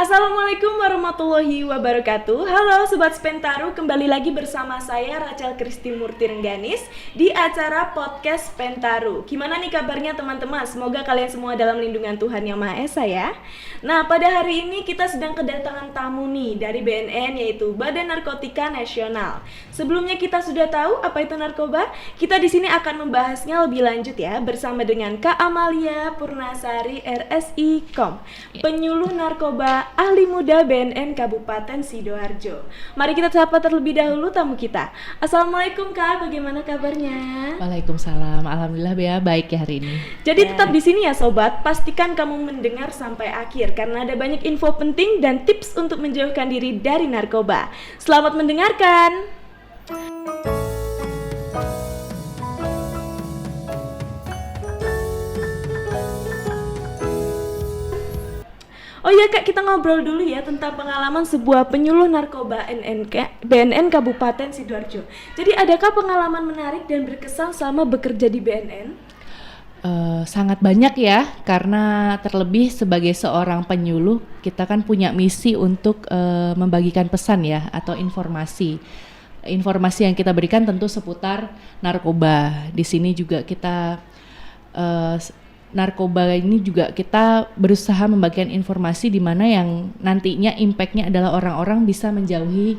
Assalamualaikum warahmatullahi wabarakatuh. Halo Sobat Spentaru, kembali lagi bersama saya Rachel Kristi Murti Rengganis di acara podcast Spentaru. Gimana nih kabarnya teman-teman? Semoga kalian semua dalam lindungan Tuhan Yang Maha Esa ya. Nah, pada hari ini kita sedang kedatangan tamu nih dari BNN, yaitu Badan Narkotika Nasional. Sebelumnya kita sudah tahu apa itu narkoba? Kita di sini akan membahasnya lebih lanjut ya bersama dengan Kak Amalia Purnasari RSI Kom, penyuluh narkoba ahli muda BNN Kabupaten Sidoarjo. Mari kita sapa terlebih dahulu tamu kita. Assalamualaikum Kak, bagaimana kabarnya? Waalaikumsalam, alhamdulillah ya baik ya hari ini. Jadi tetap di sini ya sobat, pastikan kamu mendengar sampai akhir karena ada banyak info penting dan tips untuk menjauhkan diri dari narkoba. Selamat mendengarkan. Oh iya Kak, kita ngobrol dulu ya tentang pengalaman sebuah penyuluh narkoba BNN Kabupaten Sidoarjo. Jadi adakah pengalaman menarik dan berkesan selama bekerja di BNN? Sangat banyak ya, karena terlebih sebagai seorang penyuluh kita kan punya misi untuk membagikan pesan ya atau informasi. Informasi yang kita berikan tentu seputar narkoba. Di sini juga kita narkoba ini juga kita berusaha membagikan informasi di mana yang nantinya impactnya adalah orang-orang bisa menjauhi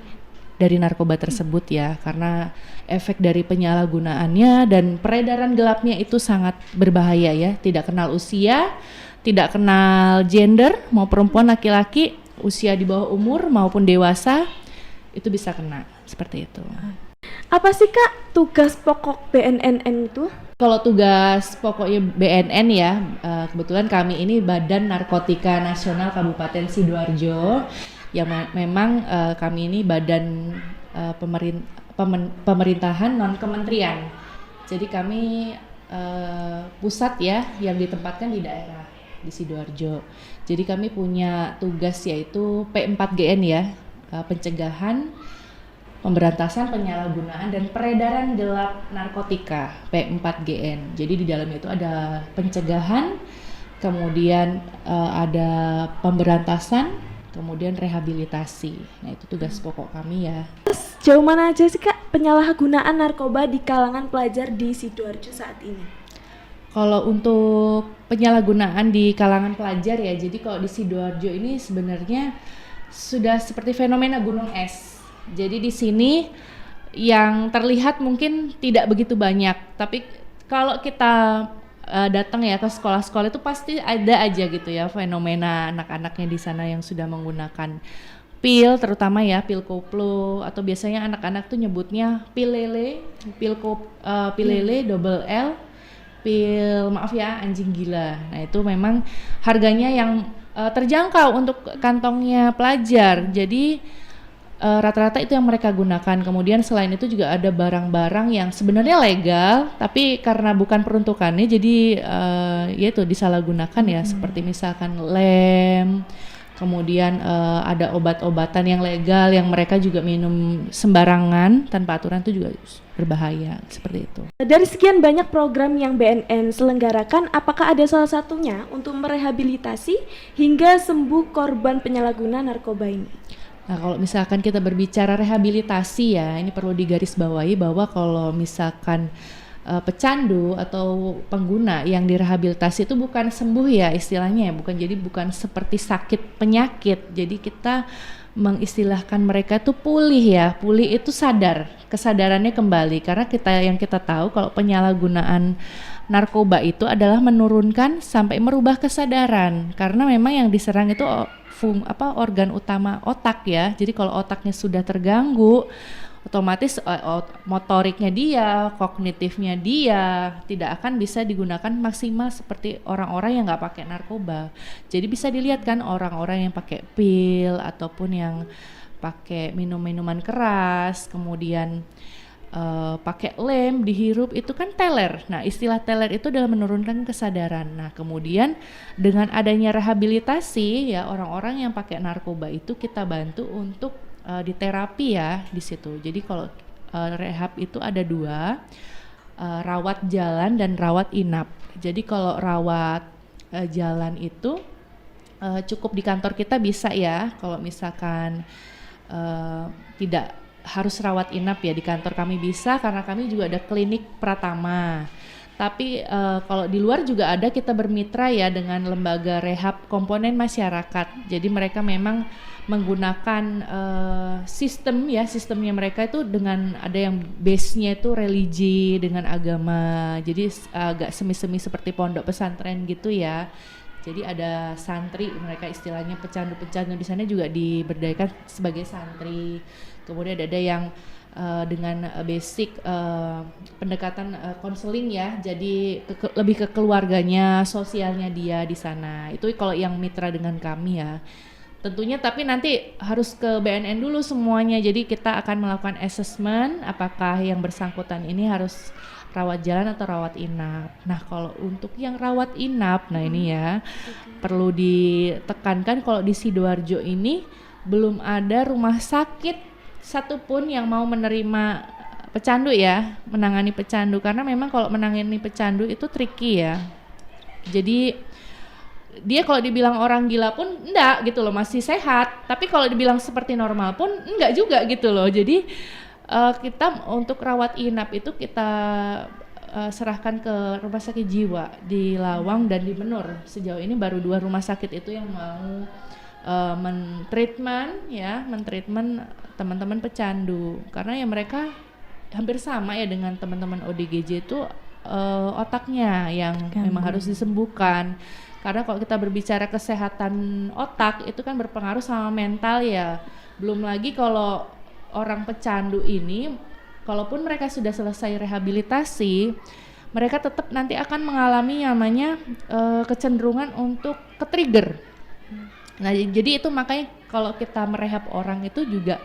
dari narkoba tersebut ya, karena efek dari penyalahgunaannya dan peredaran gelapnya itu sangat berbahaya ya, tidak kenal usia, tidak kenal gender, mau perempuan laki-laki, usia di bawah umur maupun dewasa itu bisa kena seperti itu. Apa sih Kak tugas pokok BNN itu? Kalau tugas pokoknya BNN ya, kebetulan kami ini Badan Narkotika Nasional Kabupaten Sidoarjo, yang memang kami ini badan pemerintahan non-kementerian. Jadi kami pusat ya yang ditempatkan di daerah di Sidoarjo. Jadi kami punya tugas yaitu P4GN ya, pencegahan, pemberantasan penyalahgunaan dan peredaran gelap narkotika P4GN. Jadi di dalamnya itu ada pencegahan, kemudian ada pemberantasan, kemudian rehabilitasi. Nah itu tugas pokok kami ya. Terus jauh mana aja sih Kak penyalahgunaan narkoba di kalangan pelajar di Sidoarjo saat ini? Kalau untuk penyalahgunaan di kalangan pelajar ya, jadi kalau di Sidoarjo ini sebenarnya sudah seperti fenomena gunung es. Jadi di sini yang terlihat mungkin tidak begitu banyak, tapi kalau kita datang ya ke sekolah-sekolah itu pasti ada aja gitu ya fenomena anak-anaknya di sana yang sudah menggunakan pil, terutama ya pil koplo, atau biasanya anak-anak tuh nyebutnya pil lele, pil lele double L, pil maaf ya anjing gila. Nah itu memang harganya yang terjangkau untuk kantongnya pelajar. Jadi rata-rata itu yang mereka gunakan. Kemudian selain itu juga ada barang-barang yang sebenarnya legal, tapi karena bukan peruntukannya, jadi ya itu disalahgunakan ya, seperti misalkan lem. Kemudian ada obat-obatan yang legal yang mereka juga minum sembarangan tanpa aturan, itu juga berbahaya seperti itu. Dari sekian banyak program yang BNN selenggarakan, apakah ada salah satunya untuk merehabilitasi hingga sembuh korban penyalahguna narkoba ini? Nah kalau misalkan kita berbicara rehabilitasi ya, ini perlu digarisbawahi bahwa kalau misalkan pecandu atau pengguna yang direhabilitasi itu bukan sembuh ya istilahnya ya, bukan seperti sakit penyakit. Jadi kita mengistilahkan mereka tuh pulih ya, pulih itu kesadarannya kembali, karena kita tahu kalau penyalahgunaan narkoba itu adalah menurunkan sampai merubah kesadaran, karena memang yang diserang itu organ utama otak ya. Jadi kalau otaknya sudah terganggu, otomatis motoriknya dia, kognitifnya dia tidak akan bisa digunakan maksimal seperti orang-orang yang nggak pakai narkoba. Jadi bisa dilihat kan orang-orang yang pakai pil ataupun yang pakai minuman keras, kemudian pakai lem dihirup, itu kan teler. Nah istilah teler itu adalah menurunkan kesadaran. Nah kemudian dengan adanya rehabilitasi ya, orang-orang yang pakai narkoba itu kita bantu untuk diterapi ya di situ. Jadi kalau rehab itu ada dua, rawat jalan dan rawat inap. Jadi kalau rawat jalan itu cukup di kantor kita bisa ya, kalau misalkan tidak harus rawat inap ya di kantor kami bisa, karena kami juga ada klinik Pratama. Tapi kalau di luar juga ada, kita bermitra ya dengan lembaga rehab komponen masyarakat. Jadi mereka memang menggunakan sistemnya mereka itu dengan ada yang base-nya itu religi dengan agama. Jadi agak semi-semi seperti pondok pesantren gitu ya. Jadi ada santri, mereka istilahnya pecandu-pecandu di sana juga diberdayakan sebagai santri. Kemudian ada yang dengan basic pendekatan konseling ya, jadi lebih ke keluarganya, sosialnya dia di sana. Itu kalau yang mitra dengan kami ya. Tentunya tapi nanti harus ke BNN dulu semuanya. Jadi kita akan melakukan assessment apakah yang bersangkutan ini harus rawat jalan atau rawat inap. Nah, kalau untuk yang rawat inap, nah ini ya perlu ditekankan kalau di Sidoarjo ini belum ada rumah sakit satupun yang mau menerima pecandu ya, menangani pecandu, karena memang kalau menangani pecandu itu tricky ya. Jadi dia kalau dibilang orang gila pun enggak gitu loh, masih sehat. Tapi kalau dibilang seperti normal pun enggak juga gitu loh. Jadi kita untuk rawat inap itu kita serahkan ke rumah sakit jiwa di Lawang dan di Menur. Sejauh ini baru 2 rumah sakit itu yang mau mentreatment teman-teman pecandu, karena ya mereka hampir sama ya dengan teman-teman ODGJ itu otaknya yang memang harus disembuhkan. Karena kalau kita berbicara kesehatan otak itu kan berpengaruh sama mental ya. Belum lagi kalau orang pecandu ini, kalaupun mereka sudah selesai rehabilitasi, mereka tetap nanti akan mengalami namanya kecenderungan untuk ke-trigger. Nah, jadi itu makanya kalau kita merehab orang itu juga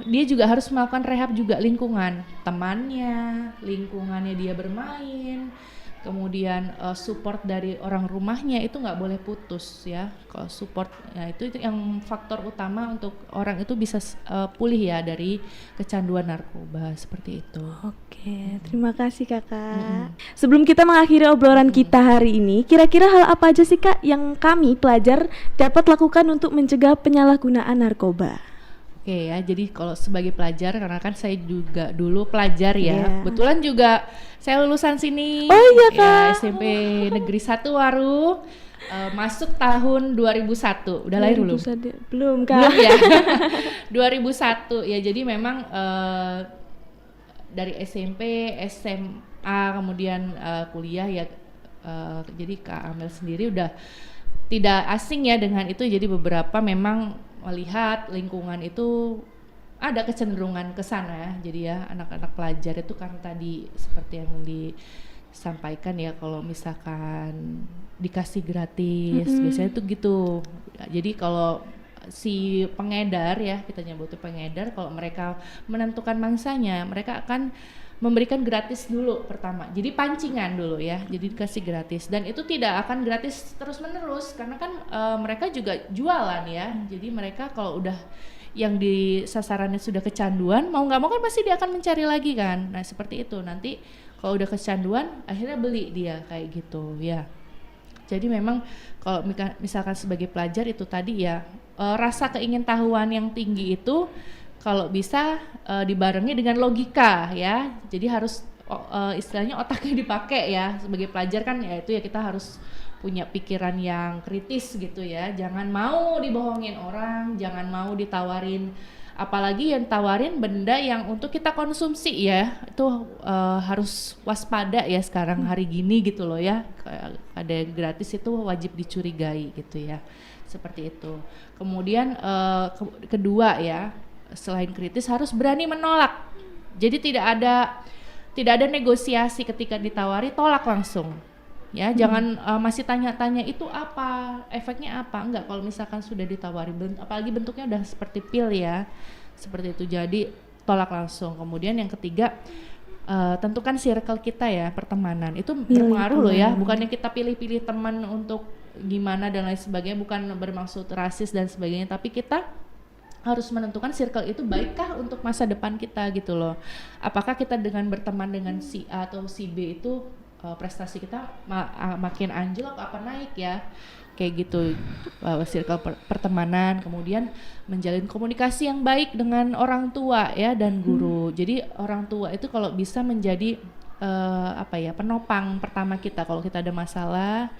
dia juga harus melakukan rehab juga lingkungan, temannya, lingkungannya dia bermain, kemudian support dari orang rumahnya itu nggak boleh putus ya. Kalau support ya itu yang faktor utama untuk orang itu bisa pulih ya dari kecanduan narkoba seperti itu. Oke, terima kasih Kakak. Sebelum kita mengakhiri obrolan kita hari ini, kira-kira hal apa aja sih Kak yang kami pelajar dapat lakukan untuk mencegah penyalahgunaan narkoba? Oke ya, jadi kalau sebagai pelajar, karena kan saya juga dulu pelajar ya, kebetulan juga saya lulusan sini. Oh iya Kak. Ya, SMP Negeri 1 Waru, masuk tahun 2001. Udah lahir belum? Belum Kak. Belum ya. 2001 ya, jadi memang dari SMP, SMA, kemudian kuliah ya, jadi Kak Amel sendiri udah tidak asing ya dengan itu. Jadi beberapa memang melihat lingkungan itu ada kecenderungan ke sana. Jadi ya anak-anak pelajar itu kan tadi seperti yang disampaikan ya, kalau misalkan dikasih gratis biasanya tuh gitu. Jadi kalau si pengedar ya, kita nyebutnya pengedar, kalau mereka menentukan mangsanya, mereka akan memberikan gratis dulu pertama. Jadi pancingan dulu ya, jadi dikasih gratis, dan itu tidak akan gratis terus menerus karena kan mereka juga jualan ya. Jadi mereka kalau udah yang di sasarannya sudah kecanduan, mau nggak mau kan pasti dia akan mencari lagi kan. Nah seperti itu, nanti kalau udah kecanduan akhirnya beli dia kayak gitu ya. Jadi memang kalau misalkan sebagai pelajar itu tadi ya, rasa keingintahuan yang tinggi itu kalau bisa dibarengi dengan logika ya. Jadi harus istilahnya otaknya dipakai ya. Sebagai pelajar kan ya itu ya, kita harus punya pikiran yang kritis gitu ya. Jangan mau dibohongin orang, jangan mau ditawarin, apalagi yang tawarin benda yang untuk kita konsumsi ya. Itu harus waspada ya sekarang hari gini gitu loh ya. Ada yang gratis itu wajib dicurigai gitu ya. Seperti itu. Kemudian kedua ya, selain kritis harus berani menolak. Jadi tidak ada negosiasi ketika ditawari, tolak langsung. Ya, jangan masih tanya-tanya itu apa, efeknya apa. Enggak, kalau misalkan sudah ditawari, apalagi bentuknya udah seperti pil ya. Seperti itu. Jadi tolak langsung. Kemudian yang ketiga, tentukan circle kita ya, pertemanan. Itu berpengaruh loh ya. Bukannya kita pilih-pilih teman untuk gimana dan lain sebagainya, bukan bermaksud rasis dan sebagainya, tapi kita harus menentukan circle itu baikkah untuk masa depan kita gitu loh. Apakah kita dengan berteman dengan si A atau si B itu prestasi kita makin anjlok apa naik ya. kayak gitu, circle pertemanan, kemudian menjalin komunikasi yang baik dengan orang tua ya dan guru. Jadi orang tua itu kalau bisa menjadi penopang pertama kita kalau kita ada masalah.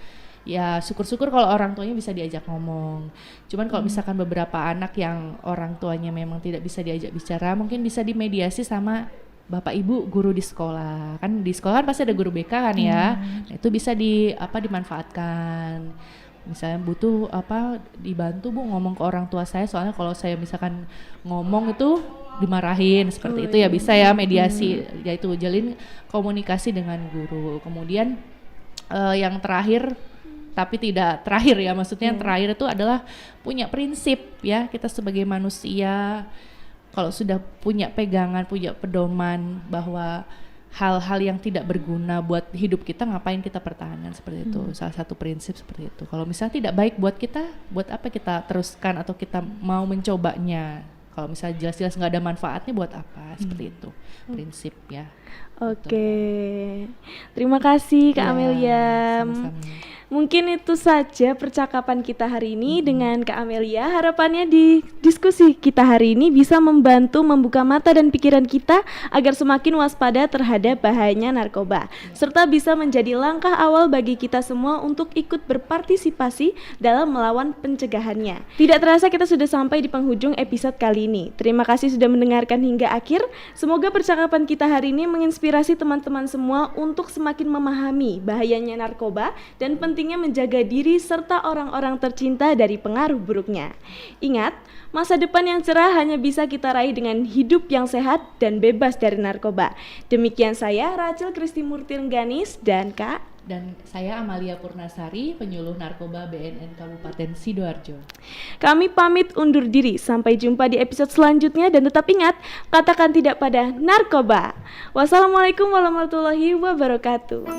Ya syukur-syukur kalau orang tuanya bisa diajak ngomong. Cuman kalau misalkan beberapa anak yang orang tuanya memang tidak bisa diajak bicara, mungkin bisa dimediasi sama bapak ibu guru di sekolah. Kan di sekolah kan pasti ada guru BK kan ya. Nah, itu bisa dimanfaatkan. Misalnya butuh dibantu Bu ngomong ke orang tua saya, soalnya kalau saya misalkan ngomong itu dimarahin seperti itu ya, bisa ya mediasi, yaitu jalin komunikasi dengan guru. Kemudian yang terakhir tapi tidak terakhir ya, maksudnya yang terakhir itu adalah punya prinsip ya. Kita sebagai manusia kalau sudah punya pegangan, punya pedoman bahwa hal-hal yang tidak berguna buat hidup kita, ngapain kita pertahankan, seperti itu. Salah satu prinsip seperti itu. Kalau misalnya tidak baik buat kita, buat apa kita teruskan atau kita mau mencobanya? Kalau misalnya jelas-jelas nggak ada manfaatnya, buat apa? Seperti itu prinsip ya. Oke, terima kasih Kak Amelia. Sama-sama. Mungkin itu saja percakapan kita hari ini dengan Kak Amelia. Harapannya di diskusi kita hari ini bisa membantu membuka mata dan pikiran kita agar semakin waspada terhadap bahayanya narkoba, serta bisa menjadi langkah awal bagi kita semua untuk ikut berpartisipasi dalam melawan pencegahannya. Tidak terasa kita sudah sampai di penghujung episode kali ini. Terima kasih sudah mendengarkan hingga akhir. Semoga percakapan kita hari ini menginspirasi teman-teman semua untuk semakin memahami bahayanya narkoba dan pentingnya menjaga diri serta orang-orang tercinta dari pengaruh buruknya. Ingat, masa depan yang cerah hanya bisa kita raih dengan hidup yang sehat dan bebas dari narkoba. Demikian saya, Rachel Kristimurti Rengganis, dan Kak. Dan saya Amalia Purnasari, penyuluh narkoba BNN Kabupaten Sidoarjo. Kami pamit undur diri, sampai jumpa di episode selanjutnya, dan tetap ingat, katakan tidak pada narkoba. Wassalamualaikum warahmatullahi wabarakatuh.